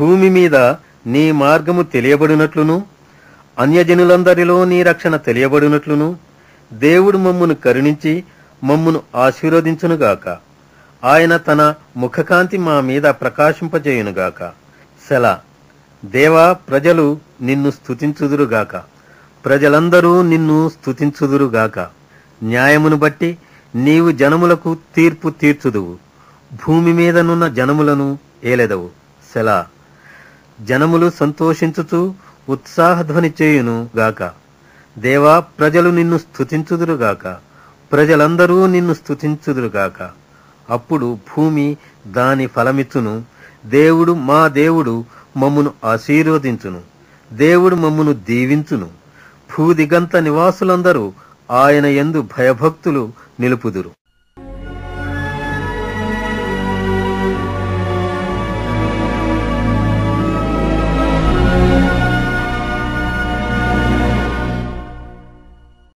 భూమి మీద నీ మార్గము తెలియబడినట్లును అన్యజనులందరిలో నీ రక్షణ తెలియబడినట్లును దేవుడు మమ్మును కరుణించి మమ్మును ఆశీర్వదించునుగాక. ఆయన తన ముఖకాంతి మా మీద ప్రకాశింపజేయునుగాక. సెలా. దేవా, ప్రజలు నిన్ను స్తుతించుదురుగాక, ప్రజలందరూ నిన్ను స్తుతించుదురుగాక. న్యాయమును బట్టి నీవు జనములకు తీర్పు తీర్చుదువు, భూమి మీదనున్న జనములను ఏలెదవు. సెలా. జనములు సంతోషించుచు ఉత్సాహధ్వని చేయును గాక. దేవా, ప్రజలు నిన్ను స్తుతించుదురుగాక, ప్రజలందరూ నిన్ను స్తుతించుదురుగాక. అప్పుడు భూమి దాని ఫలమిచ్చును. దేవుడు మా దేవుడు మమ్మును ఆశీర్వదించును. దేవుడు మమ్మును దీవించును. భూదిగంత నివాసులందరూ ఆయన యందు భయభక్తులు నిలుపుదురు.